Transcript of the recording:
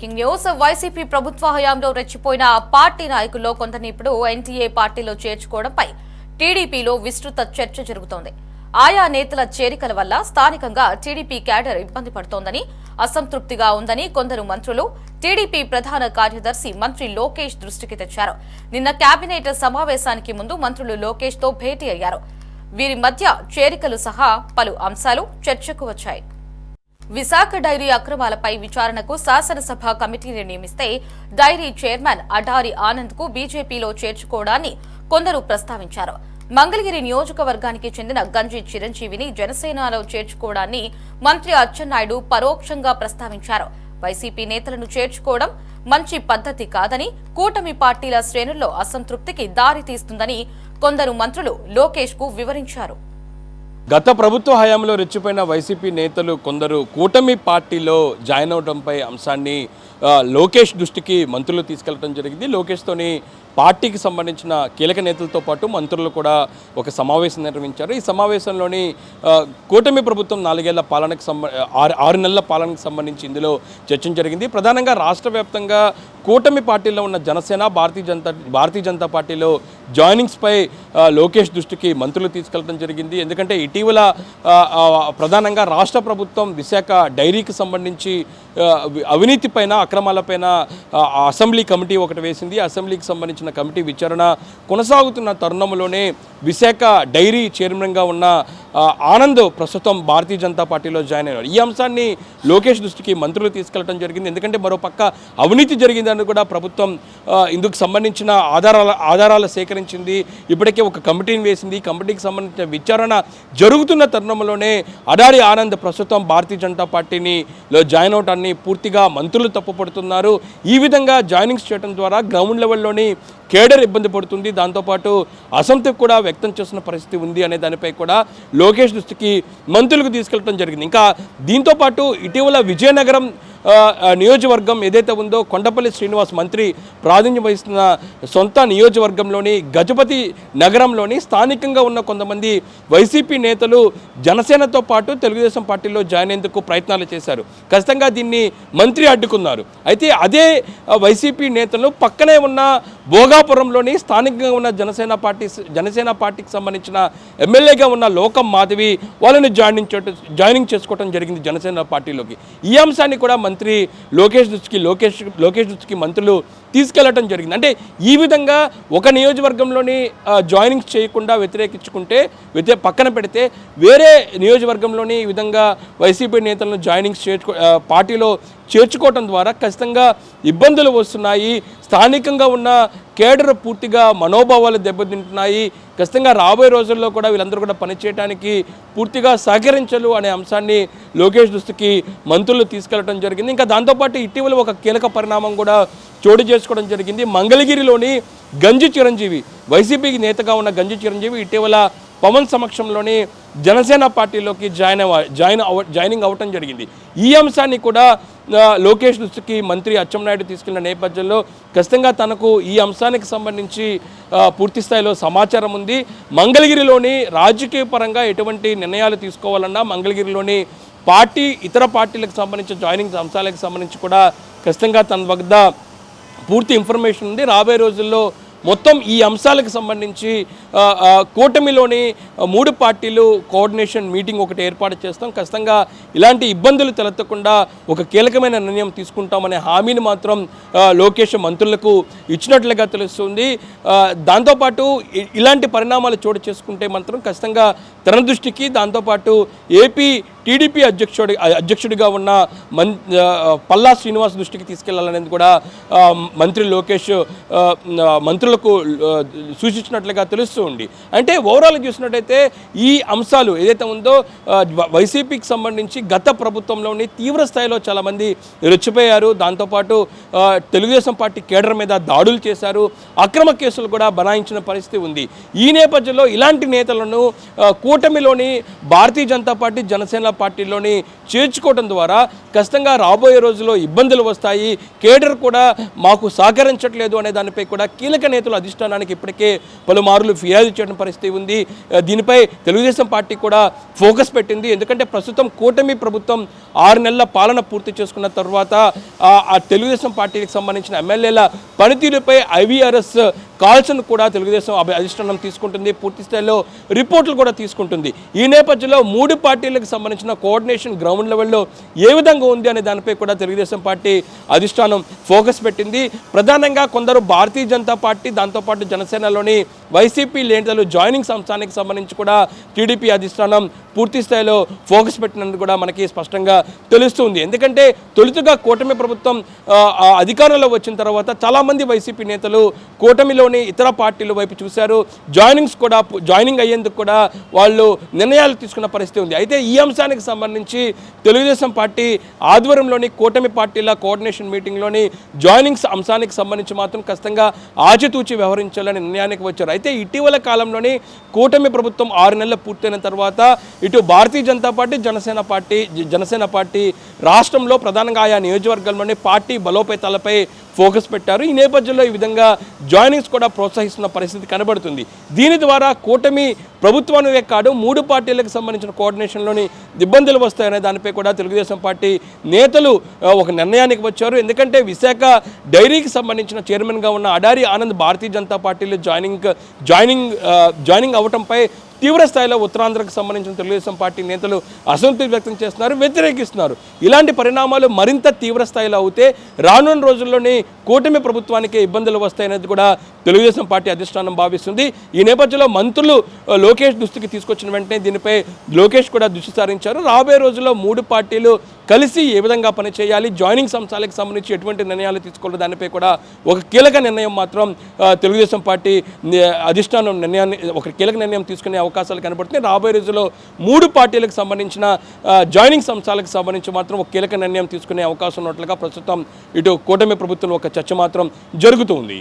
Breaking news YCP ప్రభుత్వ హయాంలో రెచ్చిపోయిన party నాయకుల్లో కొందరిని ఇప్పుడు ఎన్టీఏ పార్టీలో చేర్చుకోవడంపై టీడీపీలో విస్తృత చర్చ జరుగుతోంది. ఆయా నేతల చేరికల వల్ల స్థానికంగా టీడీపీ క్యాడర్ ఇబ్బంది పడుతోందని, అసంతృప్తిగా ఉందని కొందరు మంత్రులు టీడీపీ ప్రధాన కార్యదర్శి మంత్రి లోకేష్ దృష్టికి తెచ్చారు. నిన్న కేబినెట్ సమావేశానికి ముందు మంత్రులు లోకేష్ తో భేటీ అయ్యారు. వీరి మధ్య చేరికలు సహా పలు అంశాలు చర్చకు వచ్చాయి. విశాఖ డైరీ అక్రమాలపై విచారణకు శాసనసభ కమిటీని నియమిస్తే డైరీ చైర్మన్ అడారి ఆనంద్ కు బీజేపీలో చేర్చుకోవడాన్ని కొందరు ప్రస్తావించారు. మంగళగిరి నియోజకవర్గానికి చెందిన గంజి చిరంజీవిని జనసేనలో చేర్చుకోవడాన్ని మంత్రి అచ్చెన్నాయుడు పరోక్షంగా ప్రస్తావించారు. వైసీపీ నేతలను చేర్చుకోవడం మంచి పద్ధతి కాదని, కూటమి పార్టీల శ్రేణుల్లో అసంతృప్తికి దారి తీస్తుందని కొందరు మంత్రులు లోకేష్ కు వివరించారు. గత ప్రభుత్వ హయాంలో రెచ్చిపోయిన వైసీపీ నేతలు కొందరు కూటమి పార్టీలో జాయిన్ అవడంపై అంశాన్ని లోకేష్ దృష్టికి మంత్రులు తీసుకెళ్లడం జరిగింది. లోకేష్తోని పార్టీకి సంబంధించిన కీలక నేతలతో పాటు మంత్రులు కూడా ఒక సమావేశం నిర్వహించారు. ఈ సమావేశంలోని కూటమి ప్రభుత్వం 4 ఏళ్ల పాలనకు 6 నెలల పాలనకు సంబంధించి ఇందులో చర్చ జరిగింది. ప్రధానంగా రాష్ట్ర వ్యాప్తంగా కూటమి పార్టీలో ఉన్న జనసేన, భారతీయ జనతా పార్టీలో జాయినింగ్స్పై లోకేష్ దృష్టికి మంత్రులు తీసుకెళ్లడం జరిగింది. ఎందుకంటే ఇటీవల ప్రధానంగా రాష్ట్ర ప్రభుత్వం విశాఖ డైరీకి సంబంధించి అవినీతి పైన, అక్రమాలపైన అసెంబ్లీ కమిటీ ఒకటి వేసింది. అసెంబ్లీకి సంబంధించిన కమిటీ విచారణ కొనసాగుతున్న తరుణంలోనే విశాఖ డైరీ చైర్మన్గా ఉన్న ఆనంద్ ప్రస్తుతం భారతీయ జనతా పార్టీలో జాయిన్ అయ్యారు. ఈ అంశాన్ని లోకేష్ దృష్టికి మంత్రులు తీసుకెళ్లడం జరిగింది. ఎందుకంటే మరోపక్క అవినీతి జరిగిందని కూడా ప్రభుత్వం ఇందుకు సంబంధించిన ఆధారాలు సేకరించింది. ఇప్పటికే ఒక కమిటీని వేసింది. కమిటీకి సంబంధించిన విచారణ జరుగుతున్న తరుణంలోనే అడారి ఆనంద్ ప్రస్తుతం భారతీయ జనతా పార్టీలో జాయిన్ అవటాన్ని పూర్తిగా మంత్రులు తప్పుపడుతున్నారు. ఈ విధంగా జాయినింగ్స్ చేయడం ద్వారా గ్రౌండ్ లెవెల్లోని కేడర్ ఇబ్బంది పడుతుంది. దాంతోపాటు అసంతృప్తి కూడా వ్యక్తం చేస్తున్న పరిస్థితి ఉంది అనే దానిపై కూడా లోకేష్ దృష్టికి మంత్రులకు తీసుకెళ్లడం జరిగింది. ఇంకా దీంతోపాటు ఇటీవల విజయనగరం నియోజకవర్గం ఏదైతే ఉందో కొండపల్లి శ్రీనివాస్ మంత్రి ప్రాతినిధ్యం వహిస్తున్న సొంత నియోజకవర్గంలోని గజపతి నగరంలోని స్థానికంగా ఉన్న కొంతమంది వైసీపీ నేతలు జనసేనతో పాటు తెలుగుదేశం పార్టీలో జాయిన్ అయ్యేందుకు ప్రయత్నాలు చేశారు. ఖచ్చితంగా దీన్ని మంత్రి అడ్డుకున్నారు. అయితే అదే వైసీపీ నేతలు పక్కనే ఉన్న భోగాపురంలోని స్థానికంగా ఉన్న జనసేన పార్టీకి సంబంధించిన ఎమ్మెల్యేగా ఉన్న లోకం మాధవి వాళ్ళని జాయినింగ్ చేసుకోవడం జరిగింది జనసేన పార్టీలోకి. ఈ అంశాన్ని కూడా మంత్రి లోకేష్ దృష్టికి మంత్రులు తీసుకెళ్లడం జరిగింది. అంటే ఈ విధంగా ఒక నియోజకవర్గంలోని జాయినింగ్స్ చేయకుండా వ్యతిరేకించుకుంటే పక్కన పెడితే వేరే నియోజకవర్గంలోని ఈ విధంగా వైసీపీ నేతలను జాయినింగ్స్ పార్టీలో చేర్చుకోవటం ద్వారా ఖచ్చితంగా ఇబ్బందులు వస్తున్నాయి. స్థానికంగా ఉన్న కేడర్ పూర్తిగా మనోభావాలు దెబ్బతింటున్నాయి. ఖచ్చితంగా రాబోయే రోజుల్లో కూడా వీళ్ళందరూ కూడా పనిచేయడానికి పూర్తిగా సహకరించలు అనే అంశాన్ని లోకేష్ దృష్టికి మంత్రులు తీసుకెళ్లడం జరిగింది. ఇంకా దాంతోపాటు ఇటీవల ఒక కీలక పరిణామం కూడా చోటు చేసుకోవడం జరిగింది. మంగళగిరిలోని గంజి చిరంజీవి, వైసీపీకి నేతగా ఉన్న గంజి చిరంజీవి ఇటీవల పవన్ సమక్షంలోని జనసేన పార్టీలోకి జాయినింగ్ అవ్వటం జరిగింది. ఈ అంశాన్ని కూడా లోకేష్ దృష్టికి మంత్రి అచ్చెన్నాయుడు తీసుకెళ్లిన నేపథ్యంలో ఖచ్చితంగా తనకు ఈ అంశానికి సంబంధించి పూర్తి స్థాయిలో సమాచారం ఉంది. మంగళగిరిలోని రాజకీయ పరంగా ఎటువంటి నిర్ణయాలు తీసుకోవాలన్నా మంగళగిరిలోని ఇతర పార్టీలకు సంబంధించిన జాయినింగ్ అంశాలకు సంబంధించి కూడా ఖచ్చితంగా తన వద్ద పూర్తి ఇన్ఫర్మేషన్ ఉంది. రాబోయే రోజుల్లో మొత్తం ఈ అంశాలకు సంబంధించి కూటమిలోని 3 పార్టీలు కోఆర్డినేషన్ మీటింగ్ ఒకటి ఏర్పాటు చేస్తాం. ఖచ్చితంగా ఇలాంటి ఇబ్బందులు తలెత్తకుండా ఒక కీలకమైన నిర్ణయం తీసుకుంటామనే హామీని మాత్రం లోకేష్ మంత్రులకు ఇచ్చినట్లుగా తెలుస్తుంది. దాంతోపాటు ఇలాంటి పరిణామాలు చోటు చేసుకుంటే మాత్రం ఖచ్చితంగా తన దృష్టికి, దాంతోపాటు ఏపీ టీడీపీ అధ్యక్షుడిగా ఉన్న పల్లా శ్రీనివాస్ దృష్టికి తీసుకెళ్లాలనేది కూడా మంత్రి లోకేష్ మంత్రులకు సూచించినట్లుగా తెలుస్తూ ఉంది. అంటే ఓవరాల్ చూసినట్టయితే ఈ అంశాలు ఏదైతే ఉందో వైసీపీకి సంబంధించి గత ప్రభుత్వంలోని తీవ్ర స్థాయిలో చాలామంది రెచ్చిపోయారు. దాంతోపాటు తెలుగుదేశం పార్టీ కేడర్ మీద దాడులు చేశారు. అక్రమ కేసులు కూడా బనాయించిన పరిస్థితి ఉంది. ఈ నేపథ్యంలో ఇలాంటి నేతలను కూటమిలోని భారతీయ జనతా పార్టీ, జనసేన పార్టీలోని చేర్చుకోవడం ద్వారా ఖచ్చితంగా రాబోయే రోజుల్లో ఇబ్బందులు వస్తాయి, కేడర్ కూడా మాకు సహకరించట్లేదు అనే దానిపై కూడా కీలక నేతలు అధిష్టానానికి ఇప్పటికే పలుమార్లు ఫిర్యాదు చేయడం పరిస్థితి ఉంది. దీనిపై తెలుగుదేశం పార్టీ కూడా ఫోకస్ పెట్టింది. ఎందుకంటే ప్రస్తుతం కూటమి ప్రభుత్వం 6 నెలల పాలన పూర్తి చేసుకున్న తర్వాత ఆ తెలుగుదేశం పార్టీకి సంబంధించిన ఎమ్మెల్యేల పనితీరుపై IVRS కాల్స్ను కూడా తెలుగుదేశం అధిష్టానం తీసుకుంటుంది, పూర్తి స్థాయిలో రిపోర్టులు కూడా తీసుకుంటుంది. ఈ నేపథ్యంలో 3 పార్టీలకు సంబంధించిన కోఆర్డినేషన్ గ్రౌండ్ లెవెల్లో ఏ విధంగా ఉంది అనే దానిపై కూడా తెలుగుదేశం పార్టీ అధిష్టానం ఫోకస్ పెట్టింది. ప్రధానంగా కొందరు భారతీయ జనతా పార్టీ, దాంతోపాటు జనసేనలోని వైసీపీ నేతలు జాయినింగ్ అంశానికి సంబంధించి కూడా టీడీపీ అధిష్టానం పూర్తి స్థాయిలో ఫోకస్ పెట్టినట్టు కూడా మనకి స్పష్టంగా తెలుస్తుంది. ఎందుకంటే తొలుతగా కూటమి ప్రభుత్వం అధికారంలో వచ్చిన తర్వాత చాలామంది వైసీపీ నేతలు కూటమిలోని ఇతర పార్టీల వైపు చూశారు. జాయినింగ్ అయ్యేందుకు కూడా వాళ్ళు నిర్ణయాలు తీసుకున్న పరిస్థితి ఉంది. అయితే ఈ అంశానికి సంబంధించి తెలుగుదేశం పార్టీ ఆధ్వర్యంలోని కూటమి పార్టీల కోఆర్డినేషన్ మీటింగ్లోని జాయినింగ్స్ అంశానికి సంబంధించి మాత్రం ఖచ్చితంగా ఆచితూచి వ్యవహరించాలని నిర్ణయానికి వచ్చారు. అయితే ఇటీవల కాలంలోని కూటమి ప్రభుత్వం 6 నెలలు పూర్తయిన తర్వాత ఇటు భారతీయ జనతా పార్టీ, జనసేన పార్టీ రాష్ట్రంలో ప్రధానంగా ఆయా నియోజకవర్గాల్లోని పార్టీ బలోపేతాలపై ఫోకస్ పెట్టారు. ఈ నేపథ్యంలో ఈ విధంగా జాయినింగ్స్ కూడా ప్రోత్సహిస్తున్న పరిస్థితి కనబడుతుంది. దీని ద్వారా కూటమి ప్రభుత్వానివే కాదు 3 పార్టీలకు సంబంధించిన కోఆర్డినేషన్లోని ఇబ్బందులు వస్తాయనే దానిపై కూడా తెలుగుదేశం పార్టీ నేతలు ఒక నిర్ణయానికి వచ్చారు. ఎందుకంటే విశాఖ డైరీకి సంబంధించిన చైర్మన్గా ఉన్న అడారి ఆనంద్ భారతీయ జనతా పార్టీలో జాయినింగ్ అవటంపై తీవ్ర స్థాయిలో ఉత్తరాంధ్రకు సంబంధించిన తెలుగుదేశం పార్టీ నేతలు అసంతృప్తి వ్యక్తం చేస్తున్నారు, వ్యతిరేకిస్తున్నారు. ఇలాంటి పరిణామాలు మరింత తీవ్ర స్థాయిలో అవుతే రానున్న రోజుల్లోనే కూటమి ప్రభుత్వానికి ఇబ్బందులు వస్తాయనేది కూడా తెలుగుదేశం పార్టీ అధిష్టానం భావిస్తుంది. ఈ నేపథ్యంలో మంత్రులు లోకేష్ దృష్టికి తీసుకొచ్చిన వెంటనే దీనిపై లోకేష్ కూడా దృష్టి సారించారు. రాబోయే రోజుల్లో 3 పార్టీలు కలిసి ఏ విధంగా పనిచేయాలి, జాయినింగ్ అంశాలకు సంబంధించి ఎటువంటి నిర్ణయాలు తీసుకోవాలి దానిపై కూడా ఒక కీలక నిర్ణయం మాత్రం తెలుగుదేశం పార్టీ అధిష్టానం ఒక కీలక నిర్ణయం తీసుకునే అవకాశాలు కనబడుతున్నాయి. రాబోయే రోజుల్లో 3 పార్టీలకు సంబంధించిన జాయినింగ్ అంశాలకు సంబంధించి మాత్రం ఒక కీలక నిర్ణయం తీసుకునే అవకాశం ఉన్నట్లుగా ప్రస్తుతం ఇటు కూటమి ప్రభుత్వం ఒక చర్చ మాత్రం జరుగుతుంది.